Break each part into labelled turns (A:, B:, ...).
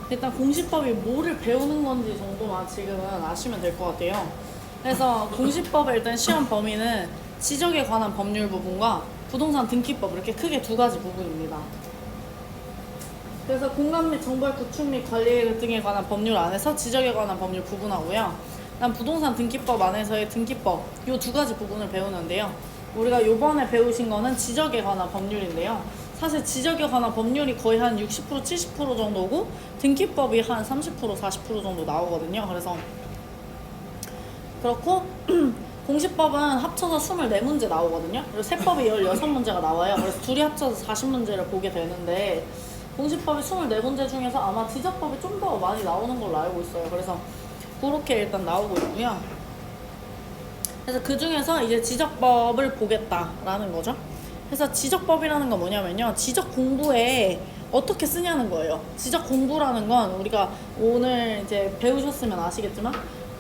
A: 일단 공시법이 뭐를 배우는 건지 정도만 지금은 아시면 될 것 같아요. 그래서 공시법의 일단 시험 범위는 지적에 관한 법률 부분과 부동산 등기법 이렇게 크게 두 가지 부분입니다. 그래서 공간 및 정보의 구축 및 관리 등에 관한 법률 안에서 지적에 관한 법률 구분하고요. 그다음 부동산 등기법 안에서의 등기법 이 두 가지 부분을 배우는데요. 우리가 요번에 배우신 거는 지적에 관한 법률인데요. 사실 지적에 관한 법률이 거의 한 60% 70% 정도고 등기법이 한 30% 40% 정도 나오거든요. 그래서 그렇고 공시법은 합쳐서 24문제 나오거든요. 그리고 세법이 16문제가 나와요. 그래서 둘이 합쳐서 40문제를 보게 되는데 공시법이 24문제 중에서 아마 지적법이 좀 더 많이 나오는 걸로 알고 있어요. 그래서 그렇게 일단 나오고 있고요. 그래서 그 중에서 이제 지적법을 보겠다라는 거죠. 그래서 지적법이라는 건 뭐냐면요. 지적 공부에 어떻게 쓰냐는 거예요. 지적 공부라는 건 우리가 오늘 이제 배우셨으면 아시겠지만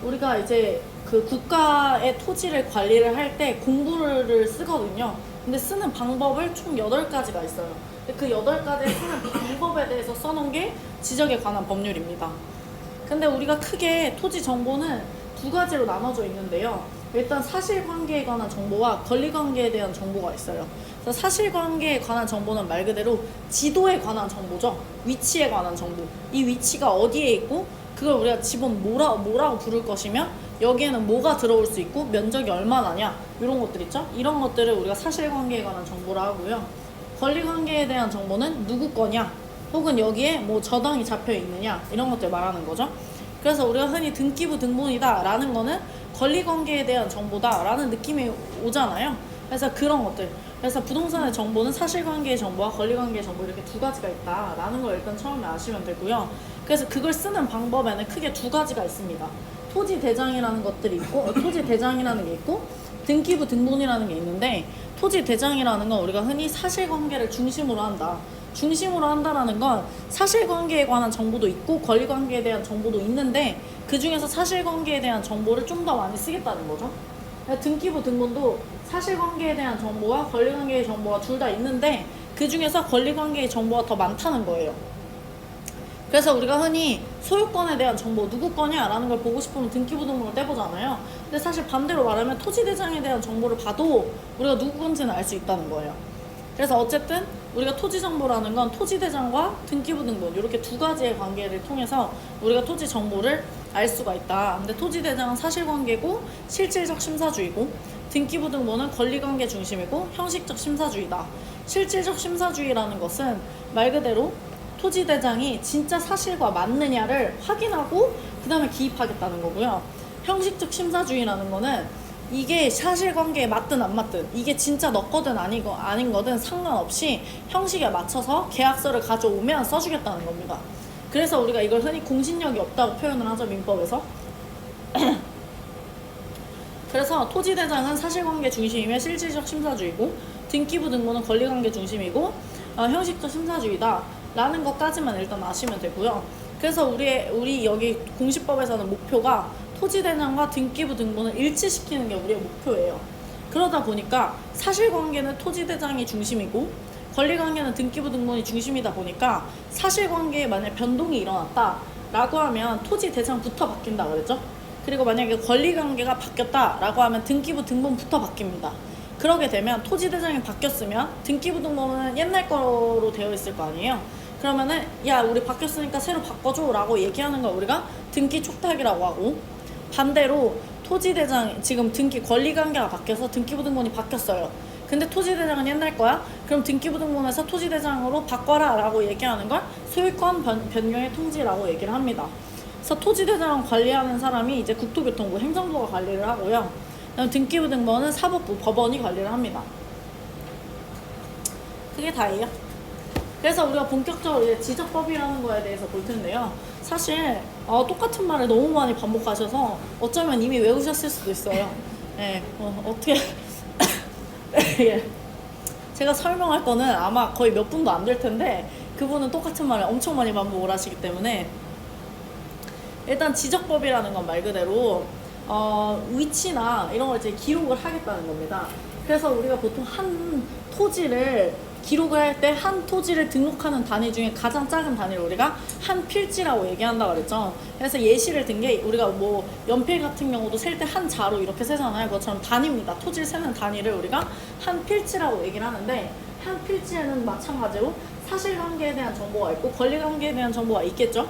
A: 우리가 이제 그 국가의 토지를 관리를 할 때 공부를 쓰거든요. 근데 쓰는 방법을 총 8가지가 있어요. 근데 그 8가지의 쓰는 방법에 대해서 써놓은 게 지적에 관한 법률입니다. 근데 우리가 크게 토지 정보는 두 가지로 나눠져 있는데요. 일단 사실관계에 관한 정보와 권리관계에 대한 정보가 있어요. 그래서 사실관계에 관한 정보는 말 그대로 지도에 관한 정보죠. 위치에 관한 정보. 이 위치가 어디에 있고 그걸 우리가 지금 뭐라고 부를 것이며 여기에는 뭐가 들어올 수 있고 면적이 얼마나냐 이런 것들 있죠. 이런 것들을 우리가 사실관계에 관한 정보라 하고요. 권리관계에 대한 정보는 누구 거냐 혹은 여기에 뭐 저당이 잡혀 있느냐 이런 것들 말하는 거죠. 그래서 우리가 흔히 등기부 등본이다 라는 거는 권리관계에 대한 정보다 라는 느낌이 오잖아요. 그래서 그런 것들, 그래서 부동산의 정보는 사실관계의 정보와 권리관계의 정보 이렇게 두 가지가 있다 라는 걸 일단 처음에 아시면 되고요. 그래서 그걸 쓰는 방법에는 크게 두 가지가 있습니다. 토지 대장이라는 것들이 있고 토지 대장이라는 게 있고 등기부 등본이라는 게 있는데, 토지 대장이라는 건 우리가 흔히 사실관계를 중심으로 한다. 중심으로 한다라는 건 사실관계에 관한 정보도 있고 권리관계에 대한 정보도 있는데 그 중에서 사실관계에 대한 정보를 좀 더 많이 쓰겠다는 거죠. 등기부 등본도 사실관계에 대한 정보와 권리관계의 정보가 둘 다 있는데 그 중에서 권리관계의 정보가 더 많다는 거예요. 그래서 우리가 흔히 소유권에 대한 정보 누구 거냐라는 걸 보고 싶으면 등기부 등본을 떼보잖아요. 근데 사실 반대로 말하면 토지대장에 대한 정보를 봐도 우리가 누구 건지는 알 수 있다는 거예요. 그래서 어쨌든 우리가 토지 정보라는 건 토지대장과 등기부 등본 이렇게 두 가지의 관계를 통해서 우리가 토지 정보를 알 수가 있다. 근데 토지대장은 사실관계고 실질적 심사주의고 등기부 등본은 권리관계 중심이고 형식적 심사주의다. 실질적 심사주의라는 것은 말 그대로 토지대장이 진짜 사실과 맞느냐를 확인하고 그 다음에 기입하겠다는 거고요. 형식적 심사주의라는 거는 이게 사실관계에 맞든 안 맞든 이게 진짜 너 거든 아닌 거든 상관없이 형식에 맞춰서 계약서를 가져오면 써주겠다는 겁니다. 그래서 우리가 이걸 흔히 공신력이 없다고 표현을 하죠, 민법에서. 그래서 토지대장은 사실관계 중심이며 실질적 심사주의고 등기부 등본은 권리관계 중심이고 형식적 심사주의다 라는 것까지만 일단 아시면 되고요. 그래서 우리 여기 공시법에서는 목표가 토지대장과 등기부 등본을 일치시키는 게 우리의 목표예요. 그러다 보니까 사실관계는 토지대장이 중심이고 권리관계는 등기부 등본이 중심이다 보니까 사실관계에 만약 변동이 일어났다 라고 하면 토지대장부터 바뀐다 그랬죠. 그리고 만약에 권리관계가 바뀌었다 라고 하면 등기부 등본부터 바뀝니다. 그러게 되면 토지대장이 바뀌었으면 등기부 등본은 옛날 거로 되어 있을 거 아니에요. 그러면은 야 우리 바뀌었으니까 새로 바꿔줘 라고 얘기하는 걸 우리가 등기 촉탁이라고 하고, 반대로 토지대장 지금 등기 권리관계가 바뀌어서 등기부 등본이 바뀌었어요. 근데 토지대장은 옛날 거야? 그럼 등기부 등본에서 토지대장으로 바꿔라 라고 얘기하는 걸 소유권 변경의 통지라고 얘기를 합니다. 그래서 토지대장을 관리하는 사람이 이제 국토교통부 행정부가 관리를 하고요. 그다음 등기부 등본은 사법부 법원이 관리를 합니다. 그게 다예요. 그래서 우리가 본격적으로 이제 지적법이라는 거에 대해서 볼 텐데요. 사실 똑같은 말을 너무 많이 반복하셔서 어쩌면 이미 외우셨을 수도 있어요. 예, 어떻게 예. 제가 설명할 거는 아마 거의 몇 분도 안 될 텐데 그분은 똑같은 말을 엄청 많이 반복을 하시기 때문에 일단 지적법이라는 건 말 그대로 위치나 이런 걸 이제 기록을 하겠다는 겁니다. 그래서 우리가 보통 한 토지를 기록을 할 때 한 토지를 등록하는 단위 중에 가장 작은 단위를 우리가 한 필지라고 얘기한다 그랬죠. 그래서 예시를 든 게 우리가 뭐 연필 같은 경우도 셀 때 한 자로 이렇게 세잖아요. 그것처럼 단위입니다. 토지를 세는 단위를 우리가 한 필지라고 얘기를 하는데, 한 필지에는 마찬가지로 사실관계에 대한 정보가 있고 권리관계에 대한 정보가 있겠죠.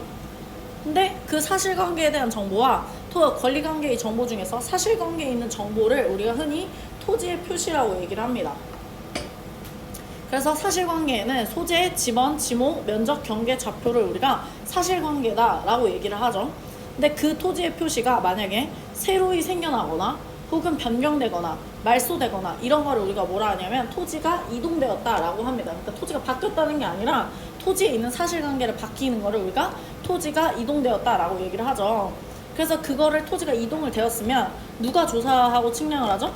A: 근데 그 사실관계에 대한 정보와 권리관계의 정보 중에서 사실관계에 있는 정보를 우리가 흔히 토지의 표시라고 얘기를 합니다. 그래서 사실관계에는 소재, 지번, 지목, 면적, 경계, 좌표를 우리가 사실관계다라고 얘기를 하죠. 근데 그 토지의 표시가 만약에 새로이 생겨나거나 혹은 변경되거나 말소되거나 이런 거를 우리가 뭐라 하냐면 토지가 이동되었다라고 합니다. 그러니까 토지가 바뀌었다는 게 아니라 토지에 있는 사실관계를 바뀌는 거를 우리가 토지가 이동되었다라고 얘기를 하죠. 그래서 그거를 토지가 이동을 되었으면 누가 조사하고 측량을 하죠?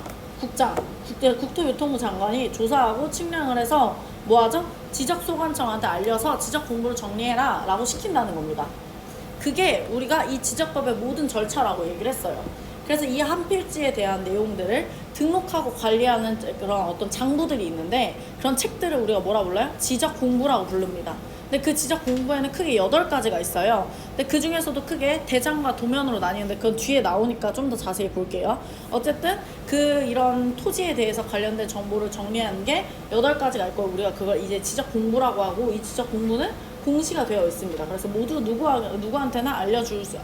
A: 국토교통부 장관이 조사하고 측량을 해서 뭐 하죠? 지적소관청한테 알려서 지적 공부를 정리해라 라고 시킨다는 겁니다. 그게 우리가 이 지적법의 모든 절차라고 얘기를 했어요. 그래서 이 한 필지에 대한 내용들을 등록하고 관리하는 그런 어떤 장부들이 있는데, 그런 책들을 우리가 뭐라 불러요? 지적 공부라고 부릅니다. 근데 그 지적 공부에는 크게 8가지가 있어요. 근데 그 중에서도 크게 대장과 도면으로 나뉘는데 그건 뒤에 나오니까 좀 더 자세히 볼게요. 어쨌든 이런 토지에 대해서 관련된 정보를 정리하는 게 8가지가 있고, 우리가 그걸 이제 지적 공부라고 하고, 이 지적 공부는 공시가 되어 있습니다. 그래서 모두 누구한테나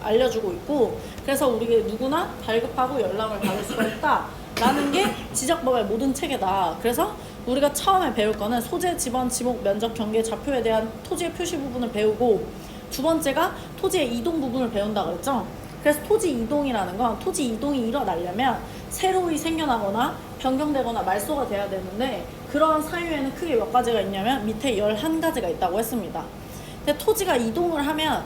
A: 알려주고 있고, 그래서 우리 누구나 발급하고 연락을 받을 수가 있다라는 게 지적법의 모든 체계다. 그래서 우리가 처음에 배울 거는 소재, 지번, 지목, 면적, 경계, 좌표에 대한 토지의 표시 부분을 배우고, 두 번째가 토지의 이동 부분을 배운다 그랬죠. 그래서 토지 이동이라는 건 토지 이동이 일어나려면 새로이 생겨나거나 변경되거나 말소가 돼야 되는데, 그러한 사유에는 크게 몇 가지가 있냐면 밑에 11가지가 있다고 했습니다. 근데 토지가 이동을 하면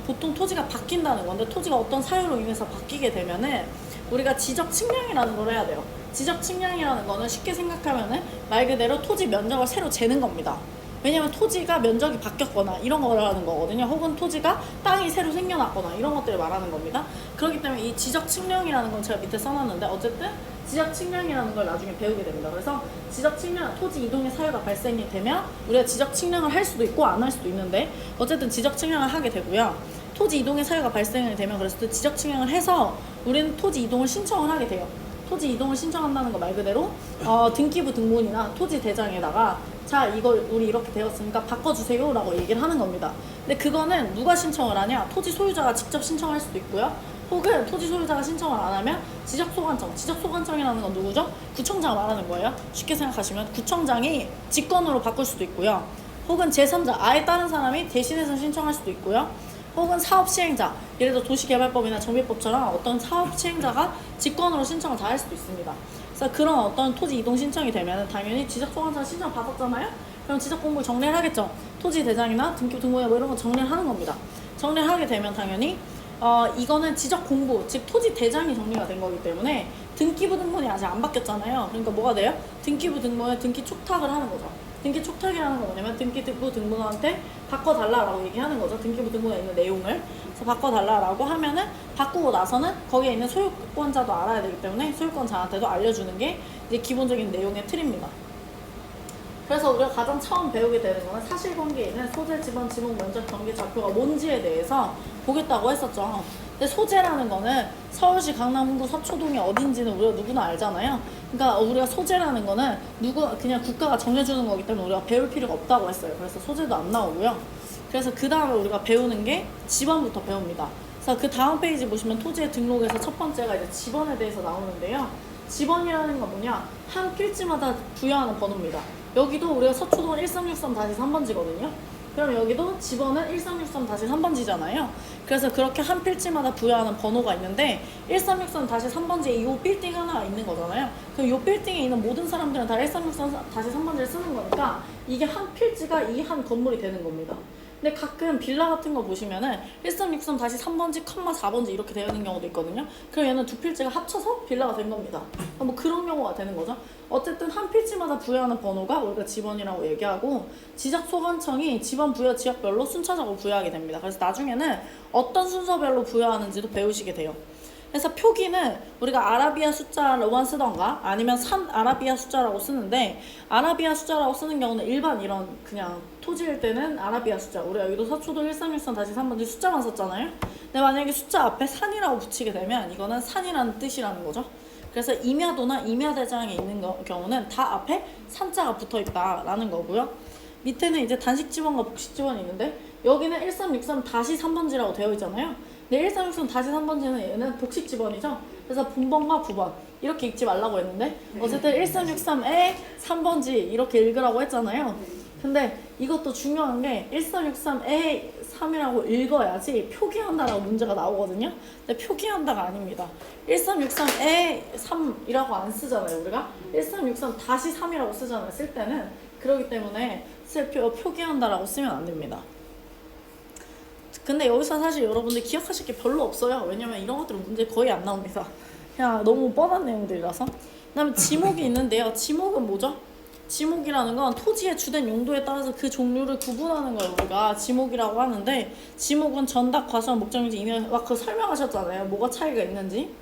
A: 보통 토지가 바뀐다는 건데, 토지가 어떤 사유로 인해서 바뀌게 되면은 우리가 지적 측량이라는 걸 해야 돼요. 지적 측량이라는 거는 쉽게 생각하면은 말 그대로 토지 면적을 새로 재는 겁니다. 왜냐면 토지가 면적이 바뀌었거나 이런 걸 하는 거거든요. 혹은 토지가 땅이 새로 생겨났거나 이런 것들을 말하는 겁니다. 그렇기 때문에 이 지적 측량이라는 건 제가 밑에 써놨는데, 어쨌든 지적 측량이라는 걸 나중에 배우게 됩니다. 그래서 지적 측량, 토지 이동의 사유가 발생이 되면 우리가 지적 측량을 할 수도 있고 안 할 수도 있는데, 어쨌든 지적 측량을 하게 되고요. 토지 이동의 사유가 발생이 되면 그래서 또 지적 측량을 해서 우리는 토지 이동을 신청을 하게 돼요. 토지 이동을 신청한다는 거 말 그대로 등기부 등본이나 토지 대장에다가 자, 이거 우리 이렇게 되었으니까 바꿔주세요 라고 얘기를 하는 겁니다. 근데 그거는 누가 신청을 하냐? 토지 소유자가 직접 신청할 수도 있고요. 혹은 토지 소유자가 신청을 안 하면 지적소관청, 지적소관청이라는 건 누구죠? 구청장 말하는 거예요. 쉽게 생각하시면 구청장이 직권으로 바꿀 수도 있고요. 혹은 제3자, 아예 다른 사람이 대신해서 신청할 수도 있고요. 혹은 사업 시행자, 예를 들어 도시개발법이나 정비법처럼 어떤 사업 시행자가 직권으로 신청을 다 할 수도 있습니다. 그래서 그런 어떤 토지 이동 신청이 되면 당연히 지적소관청 신청 받았잖아요? 그럼 지적 공부 정리를 하겠죠. 토지 대장이나 등기부 등본이나 뭐 이런 거 정리를 하는 겁니다. 정리를 하게 되면 당연히 이거는 지적 공부, 즉 토지 대장이 정리가 된 거기 때문에 등기부 등본이 아직 안 바뀌었잖아요. 그러니까 뭐가 돼요? 등기부 등본에 등기 촉탁을 하는 거죠. 등기 촉탁이라는 건 뭐냐면 등기부 등본한테 바꿔달라라고 얘기하는 거죠. 등기부 등본에 있는 내용을. 그래서 바꿔달라라고 하면은 바꾸고 나서는 거기에 있는 소유권자도 알아야 되기 때문에 소유권자한테도 알려주는 게 이제 기본적인 내용의 틀입니다. 그래서 우리가 가장 처음 배우게 되는 거는 사실관계에 있는 소재, 지번, 지목, 면적, 경계, 좌표가 뭔지에 대해서 보겠다고 했었죠. 근데 소재라는 거는 서울시 강남 홍구 서초동이 어딘지는 우리가 누구나 알잖아요. 그러니까 우리가 소재라는 거는 그냥 국가가 정해주는 거기 때문에 우리가 배울 필요가 없다고 했어요. 그래서 소재도 안 나오고요. 그래서 그 다음에 우리가 배우는 게 지번부터 배웁니다. 그래서 그 다음 페이지 보시면 토지의 등록에서 첫 번째가 이제 지번에 대해서 나오는데요. 지번이라는 건 뭐냐? 한 필지마다 부여하는 번호입니다. 여기도 우리가 서초동 1363-3번지거든요. 그럼 여기도 지번은 1363-3번지잖아요. 그래서 그렇게 한 필지마다 부여하는 번호가 있는데 1363-3번지에 이 빌딩 하나가 있는 거잖아요. 그럼 이 빌딩에 있는 모든 사람들은 다 1363-3번지를 쓰는 거니까 이게 한 필지가 이 한 건물이 되는 겁니다. 근데 가끔 빌라 같은 거 보시면은 1363-3번지, 4번지 이렇게 되어 있는 경우도 있거든요. 그럼 얘는 두 필지가 합쳐서 빌라가 된 겁니다. 뭐 그런 경우가 되는 거죠. 어쨌든 한 필지마다 부여하는 번호가 우리가 지번이라고 얘기하고, 지적소관청이 지번 부여 지역별로 순차적으로 부여하게 됩니다. 그래서 나중에는 어떤 순서별로 부여하는지도 배우시게 돼요. 그래서 표기는 우리가 아라비아 숫자로만 쓰던가 아니면 산 아라비아 숫자라고 쓰는데, 아라비아 숫자라고 쓰는 경우는 일반 이런 그냥 토지일 때는 아라비아 숫자, 우리가 여기도 서초도 1313-3번지 숫자만 썼잖아요. 근데 만약에 숫자 앞에 산이라고 붙이게 되면 이거는 산이라는 뜻이라는 거죠. 그래서 임야도나 임야대장에 있는 경우는 다 앞에 산자가 붙어있다라는 거고요. 밑에는 이제 단식지번과 복식지번이 있는데, 여기는 1363-3번지라고 되어 있잖아요. 근데 1363-3번지는 얘는 복식지번이죠. 그래서 본번과 부번 이렇게 읽지 말라고 했는데, 어쨌든 1363에 3번지 이렇게 읽으라고 했잖아요. 근데 이것도 중요한 게 1363에 3이라고 읽어야지 표기한다라고 문제가 나오거든요. 근데 표기한다가 아닙니다. 1363에 3이라고 안 쓰잖아요. 우리가 1363-3이라고 쓰잖아요. 쓸 때는. 그렇기 때문에 표기한다라고 쓰면 안 됩니다. 근데 여기서 사실 여러분들 기억하실 게 별로 없어요. 왜냐면 이런 것들은 문제 거의 안 나옵니다. 그냥 너무 뻔한 내용들이라서. 그 다음에 지목이 있는데요. 지목은 뭐죠? 지목이라는 건 토지의 주된 용도에 따라서 그 종류를 구분하는 걸 우리가 지목이라고 하는데, 지목은 전답, 과수원, 목적명지, 임야, 그거 설명하셨잖아요. 뭐가 차이가 있는지.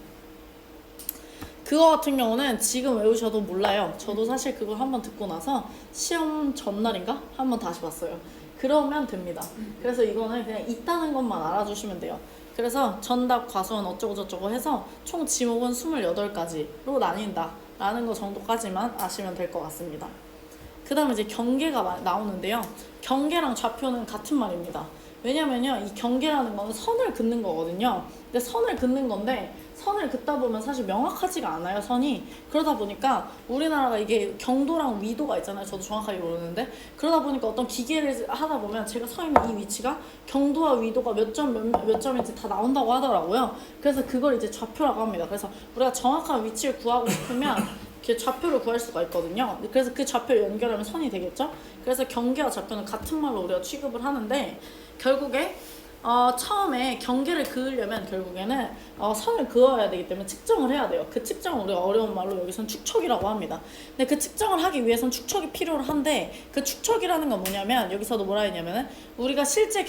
A: 그거 같은 경우는 지금 외우셔도 몰라요. 저도 사실 그걸 한번 듣고 나서 시험 전날인가? 한번 다시 봤어요. 그러면 됩니다. 그래서 이거는 그냥 있다는 것만 알아주시면 돼요. 그래서 전답, 과수원 어쩌고 저쩌고 해서 총 지목은 28가지로 나뉜다 라는 거 정도까지만 아시면 될 것 같습니다. 그 다음에 이제 경계가 나오는데요. 경계랑 좌표는 같은 말입니다. 왜냐면요, 이 경계라는 거는 선을 긋는 거거든요. 근데 선을 긋는 건데, 선을 긋다 보면 사실 명확하지가 않아요, 선이. 그러다 보니까 우리나라가 이게 경도랑 위도가 있잖아요. 저도 정확하게 모르는데, 그러다 보니까 어떤 기계를 하다 보면 제가 서 있는 이 위치가 경도와 위도가 몇 점인지 다 나온다고 하더라고요. 그래서 그걸 이제 좌표라고 합니다. 그래서 우리가 정확한 위치를 구하고 싶으면 이렇게 좌표를 구할 수가 있거든요. 그래서 그 좌표를 연결하면 선이 되겠죠. 그래서 경계와 좌표는 같은 말로 우리가 취급을 하는데, 결국에 처음에 경계를 그으려면 결국에는 선을 그어야 되기 때문에 측정을 해야 돼요. 그 측정을 우리가 어려운 말로 여기선 축척이라고 합니다. 근데 그 측정을 하기 위해선 축척이 필요로 한데, 그 축척이라는 건 뭐냐면, 여기서도 뭐라 했냐면은, 우리가 실제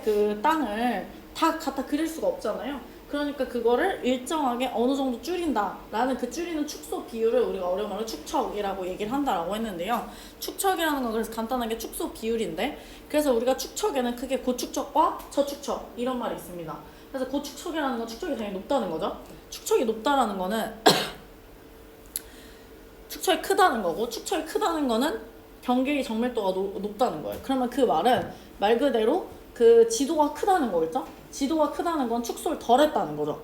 A: 그 땅을 다 갖다 그릴 수가 없잖아요. 그러니까 그거를 일정하게 어느 정도 줄인다라는, 그 줄이는 축소 비율을 우리가 어려운 말로 축척이라고 얘기를 한다라고 했는데요. 축척이라는 건 그래서 간단하게 축소 비율인데, 그래서 우리가 축척에는 크게 고축척과 저축척 이런 말이 있습니다. 그래서 고축척이라는 건 축척이 당연히 높다는 거죠. 축척이 높다라는 거는 축척이 크다는 거고, 축척이 크다는 거는 경계의 정밀도가 높다는 거예요. 그러면 그 말은 말 그대로 그 지도가 크다는 거겠죠? 지도가 크다는 건 축소를 덜 했다는 거죠.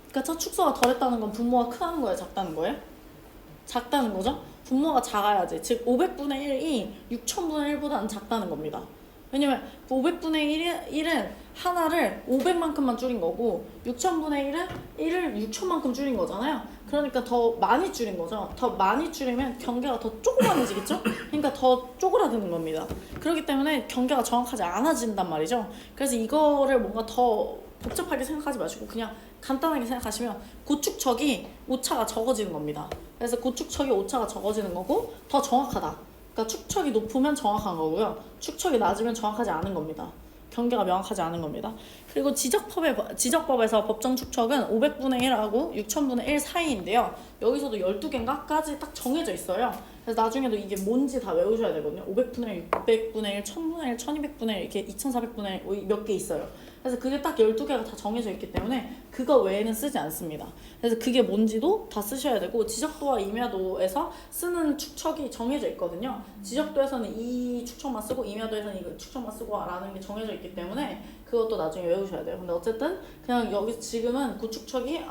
A: 그러니까 축소가 덜 했다는 건 분모가 크다는 거예요? 작다는 거예요? 작다는 거죠? 분모가 작아야지. 즉 500분의 1이 6000분의 1보다는 작다는 겁니다. 왜냐면 500분의 1은 하나를 500만큼만 줄인 거고, 6000분의 1은 1을 6000만큼 줄인 거잖아요. 그러니까 더 많이 줄인 거죠. 더 많이 줄이면 경계가 더 조그만해지겠죠? 그러니까 더 쪼그라드는 겁니다. 그렇기 때문에 경계가 정확하지 않아진단 말이죠. 그래서 이거를 뭔가 더 복잡하게 생각하지 마시고 그냥 간단하게 생각하시면 고축척이 오차가 적어지는 겁니다. 그래서 고축척이 오차가 적어지는 거고 더 정확하다. 그러니까 축척이 높으면 정확한 거고요. 축척이 낮으면 정확하지 않은 겁니다. 경계가 명확하지 않은 겁니다. 그리고 지적법에서 법정 축척은 500분의 1하고 6000분의 1 사이인데요. 여기서도 12개인가까지 딱 정해져 있어요. 그래서 나중에도 이게 뭔지 다 외우셔야 되거든요. 500분의 1, 600분의 1, 1000분의 1, 1200분의 1 이렇게 2400분의 1 몇 개 있어요. 그래서 그게 딱 12개가 다 정해져 있기 때문에 그거 외에는 쓰지 않습니다. 그래서 그게 뭔지도 다 쓰셔야 되고, 지적도와 임야도에서 쓰는 축척이 정해져 있거든요. 지적도에서는 이 축척만 쓰고 임야도에서는 이 축척만 쓰고 라는 게 정해져 있기 때문에 그것도 나중에 외우셔야 돼요. 근데 어쨌든 그냥 여기 지금은 고축척이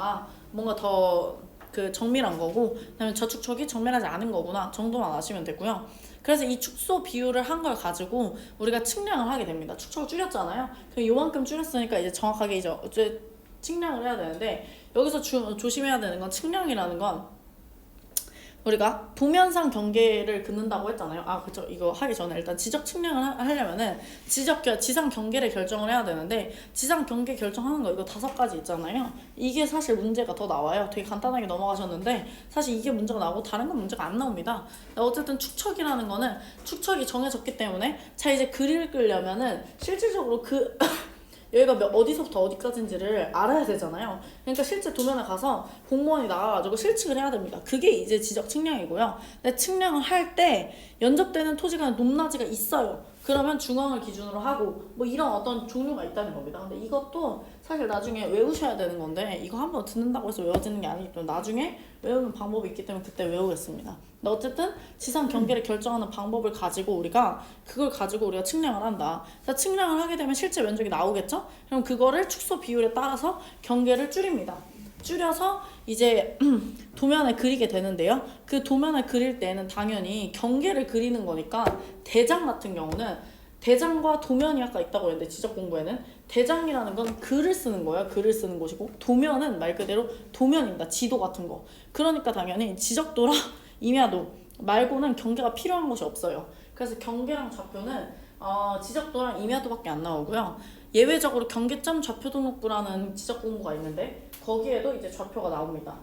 A: 뭔가 더 그 정밀한 거고, 그다음에 저축척이 정밀하지 않은 거구나 정도만 아시면 되고요. 그래서 이 축소 비율을 한 걸 가지고 우리가 측량을 하게 됩니다. 축척을 줄였잖아요. 그럼 요만큼 줄였으니까 이제 정확하게 이제 측량을 해야 되는데, 여기서 조심해야 되는 건, 측량이라는 건 우리가 도면상 경계를 긋는다고 했잖아요. 그쵸. 이거 하기 전에 일단 지적 측량을 하려면은 지상 경계를 결정을 해야 되는데, 지상 경계 결정하는 거 이거 5가지 있잖아요. 이게 사실 문제가 더 나와요. 되게 간단하게 넘어가셨는데 사실 이게 문제가 나오고 다른 건 문제가 안 나옵니다. 어쨌든 축척이라는 거는 축척이 정해졌기 때문에, 자 이제 그릴 끄려면은 실질적으로 여기가 어디서부터 어디까지인지를 알아야 되잖아요. 그러니까 실제 도면에 가서 공무원이 나가가지고 실측을 해야 됩니다. 그게 이제 지적 측량이고요. 근데 측량을 할 때 연접되는 토지가 높낮이가 있어요. 그러면 중앙을 기준으로 하고 뭐 이런 어떤 종류가 있다는 겁니다. 근데 이것도 사실 나중에 외우셔야 되는 건데 이거 한번 듣는다고 해서 외워지는 게 아니기 때문에 나중에 외우는 방법이 있기 때문에 그때 외우겠습니다. 근데 어쨌든 지상 경계를 결정하는 방법을 가지고 우리가 그걸 가지고 우리가 측량을 한다. 그래서 측량을 하게 되면 실제 면적이 나오겠죠? 그럼 그거를 축소 비율에 따라서 경계를 줄입니다. 줄여서 이제 도면에 그리게 되는데요. 그 도면을 그릴 때는 당연히 경계를 그리는 거니까 대장 같은 경우는 대장과 도면이 아까 있다고 했는데 지적 공부에는 대장이라는 건 글을 쓰는 거예요. 글을 쓰는 곳이고 도면은 말 그대로 도면입니다. 지도 같은 거. 그러니까 당연히 지적도랑 임야도 말고는 경계가 필요한 것이 없어요. 그래서 경계랑 좌표는 지적도랑 임야도밖에 안 나오고요. 예외적으로 경계점 좌표 등록부라는 지적 공부가 있는데 거기에도 이제 좌표가 나옵니다.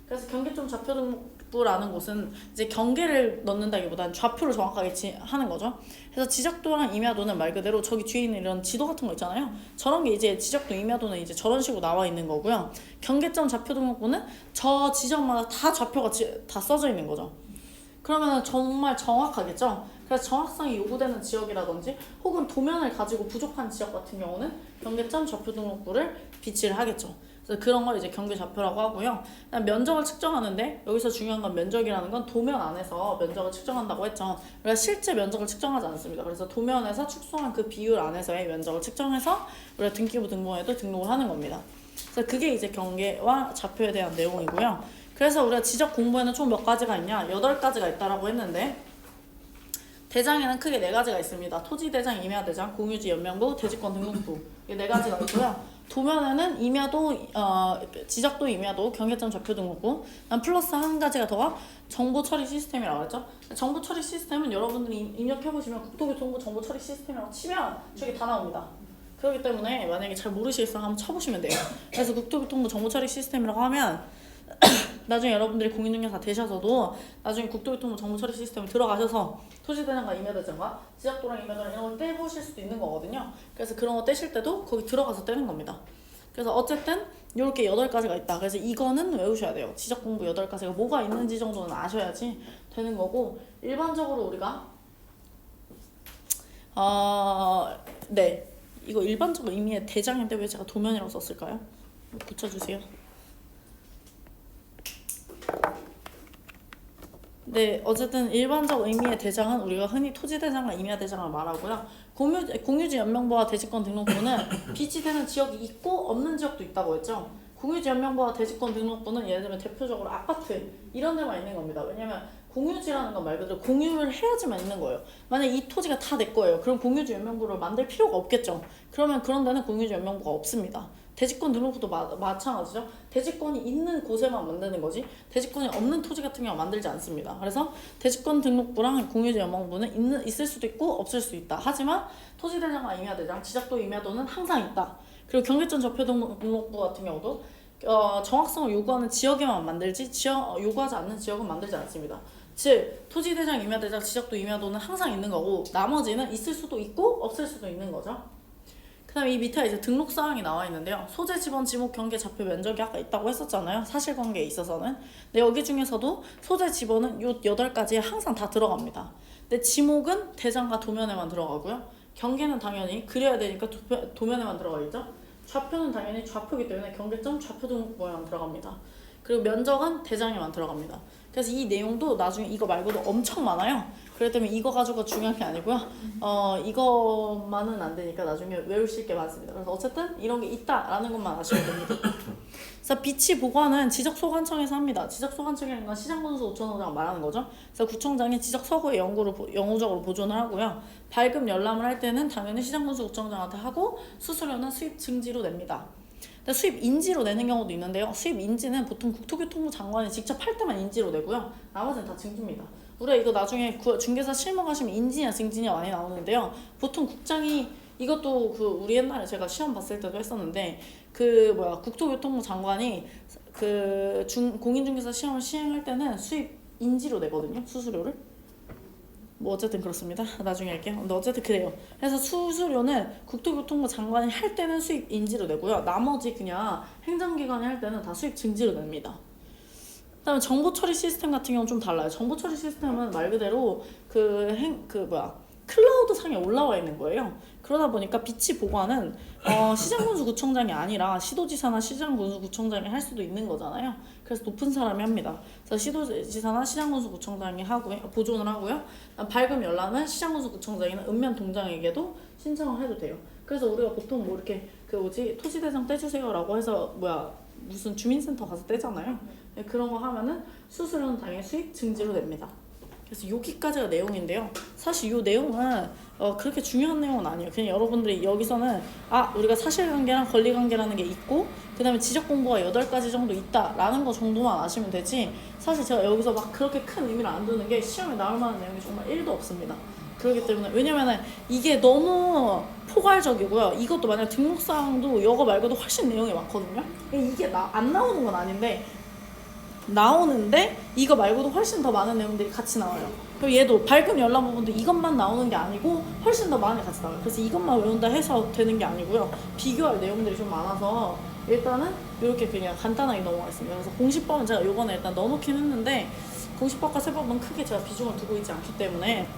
A: 그래서 경계점 좌표 등록부라는 곳은 이제 경계를 넣는다기보다는 좌표를 정확하게 하는 거죠. 그래서 지적도랑 임야도는 말 그대로 저기 뒤에 있는 이런 지도 같은 거 있잖아요. 저런 게 이제 지적도, 임야도는 이제 저런 식으로 나와 있는 거고요. 경계점 좌표 등록부는 저 지점마다 다 좌표가 다 써져 있는 거죠. 그러면 정말 정확하겠죠? 그래서 정확성이 요구되는 지역이라든지 혹은 도면을 가지고 부족한 지역 같은 경우는 경계점 좌표 등록부를 비치를 하겠죠. 그래서 그런 걸 이제 경계 좌표라고 하고요. 그다음 면적을 측정하는데 여기서 중요한 건 면적이라는 건 도면 안에서 면적을 측정한다고 했죠. 우리가 실제 면적을 측정하지 않습니다. 그래서 도면에서 축소한 그 비율 안에서의 면적을 측정해서 우리가 등기부 등본에도 등록을 하는 겁니다. 그래서 그게 이제 경계와 좌표에 대한 내용이고요. 그래서 우리가 지적 공부에는 총 몇 가지가 있냐? 8가지가 있다라고 했는데 대장에는 크게 4가지가 있습니다. 토지대장, 임야대장, 공유지 연명부, 대지권 등록부 이 4가지가 있고요. 도면에는 임야도, 지적도, 임야도, 경계점 좌표 등록부 플러스 한 가지가 더 정보 처리 시스템이라고 했죠. 정보 처리 시스템은 여러분들이 입력해보시면 국토교통부 정보 처리 시스템이라고 치면 저기 다 나옵니다. 그렇기 때문에 만약에 잘 모르시겠어 한번 쳐보시면 돼요. 그래서 국토교통부 정보 처리 시스템이라고 하면 나중에 여러분들이 공인중개사 되셔서도 나중에 국토교통부 정보처리 시스템에 들어가셔서 토지대장과 임야대장과 지적도랑 임야도랑 이런 걸 떼보실 수도 있는 거거든요. 그래서 그런 거 떼실 때도 거기 들어가서 떼는 겁니다. 그래서 어쨌든 이렇게 8가지가 있다. 그래서 이거는 외우셔야 돼요. 지적 공부 8가지가 뭐가 있는지 정도는 아셔야지 되는 거고 일반적으로 우리가 네 이거 일반적으로 의미의 대장인데 왜 제가 도면이라고 썼을까요? 붙여주세요. 네, 어쨌든 일반적 의미의 대장은 우리가 흔히 토지대장과 임야대장을 말하고요. 공유지 연명부와 대지권 등록부는 비치되는 지역이 있고 없는 지역도 있다고 했죠. 공유지 연명부와 대지권 등록부는 예를 들면 대표적으로 아파트 이런 데만 있는 겁니다. 왜냐면 공유지라는 건 말 그대로 공유를 해야지만 있는 거예요. 만약 이 토지가 다 내 거예요. 그럼 공유지 연명부를 만들 필요가 없겠죠. 그러면 그런 데는 공유지 연명부가 없습니다. 대지권 등록부도 마찬가지죠. 대지권이 있는 곳에만 만드는 거지 대지권이 없는 토지 같은 경우 만들지 않습니다. 그래서 대지권 등록부랑 공유지 연명부는 있을 수도 있고 없을 수 있다. 하지만 토지대장과 임야대장, 지적도 임야도는 항상 있다. 그리고 경계점 좌표 등록부 같은 경우도 정확성을 요구하는 지역에만 만들지 요구하지 않는 지역은 만들지 않습니다. 즉 토지대장, 임야대장, 지적도 임야도는 항상 있는 거고 나머지는 있을 수도 있고 없을 수도 있는 거죠. 그 다음에 이 밑에 이제 등록사항이 나와 있는데요. 소재, 지번, 지목, 경계, 좌표, 면적이 아까 있다고 했었잖아요. 사실관계에 있어서는. 근데 여기 중에서도 소재, 지번은 요 8가지에 항상 다 들어갑니다. 근데 지목은 대장과 도면에만 들어가고요. 경계는 당연히 그려야 되니까 도면에만 들어가겠죠. 좌표는 당연히 좌표이기 때문에 경계점 좌표 등록부에만 들어갑니다. 그리고 면적은 대장에만 들어갑니다. 그래서 이 내용도 나중에 이거 말고도 엄청 많아요. 그렇기 때문에 이거 가지고 중요한 게 아니고요. 이것만은 안 되니까 나중에 외우실 게 많습니다. 그래서 어쨌든 이런 게 있다라는 것만 아시면 됩니다. 그래서 비치 보관은 지적소관청에서 합니다. 지적소관청이라는 건 시장군수 우천호장 말하는 거죠. 그래서 구청장이 지적서고에 영구적으로 보존을 하고요. 발급 열람을 할 때는 당연히 시장군수 우청장한테 하고 수수료는 수입 증지로 냅니다. 수입 인지로 내는 경우도 있는데요. 수입 인지는 보통 국토교통부 장관이 직접 할 때만 인지로 내고요. 나머지는 다 증지입니다. 우리가 이거 나중에 중개사 실무하시면 인지냐 증지냐 많이 나오는데요. 보통 국장이 이것도 우리 옛날에 제가 시험 봤을 때도 했었는데 국토교통부 장관이 공인중개사 시험을 시행할 때는 수입 인지로 내거든요. 수수료를. 뭐 어쨌든 그렇습니다. 나중에 할게요. 근데 어쨌든 그래요. 그래서 수수료는 국토교통부 장관이 할 때는 수입 인지로 내고요. 나머지 그냥 행정기관이 할 때는 다 수입 증지로 냅니다. 그다음에 정보 처리 시스템 같은 경우는 좀 달라요. 정보 처리 시스템은 말 그대로 클라우드 상에 올라와 있는 거예요. 그러다 보니까 비치 보관은 시장군수구청장이 아니라 시도지사나 시장군수구청장이 할 수도 있는 거잖아요. 그래서 높은 사람이 합니다. 그래서 시도지사나 시장군수구청장이 하고요, 보존을 하고요. 발급 연락은 시장군수구청장이나 읍면동장에게도 신청을 해도 돼요. 그래서 우리가 보통 뭐 이렇게 토지대장 떼주세요라고 해서 무슨 주민센터 가서 떼잖아요. 그런 거 하면은 수수료는 당연히 수입 증지로 냅니다. 그래서 여기까지가 내용인데요. 사실 이 내용은 그렇게 중요한 내용은 아니에요. 그냥 여러분들이 여기서는 우리가 사실관계랑 권리관계라는 게 있고 그 다음에 지적공고가 8가지 정도 있다라는 거 정도만 아시면 되지, 사실 제가 여기서 막 그렇게 큰 의미를 안 두는 게 시험에 나올 만한 내용이 정말 1도 없습니다. 그렇기 때문에, 왜냐면은 이게 너무 포괄적이고요. 이것도 만약 등록사항도 이거 말고도 훨씬 내용이 많거든요. 이게 안 나오는 건 아닌데 나오는데 이거 말고도 훨씬 더 많은 내용들이 같이 나와요. 그리고 얘도 발급 연락 부분도 이것만 나오는 게 아니고 훨씬 더 많이 같이 나와요. 그래서 이것만 외운다 해서 되는 게 아니고요. 비교할 내용들이 좀 많아서 일단은 이렇게 그냥 간단하게 넘어가겠습니다. 그래서 공시법은 제가 요번에 일단 넣어놓긴 했는데 공시법과 세법은 크게 제가 비중을 두고 있지 않기 때문에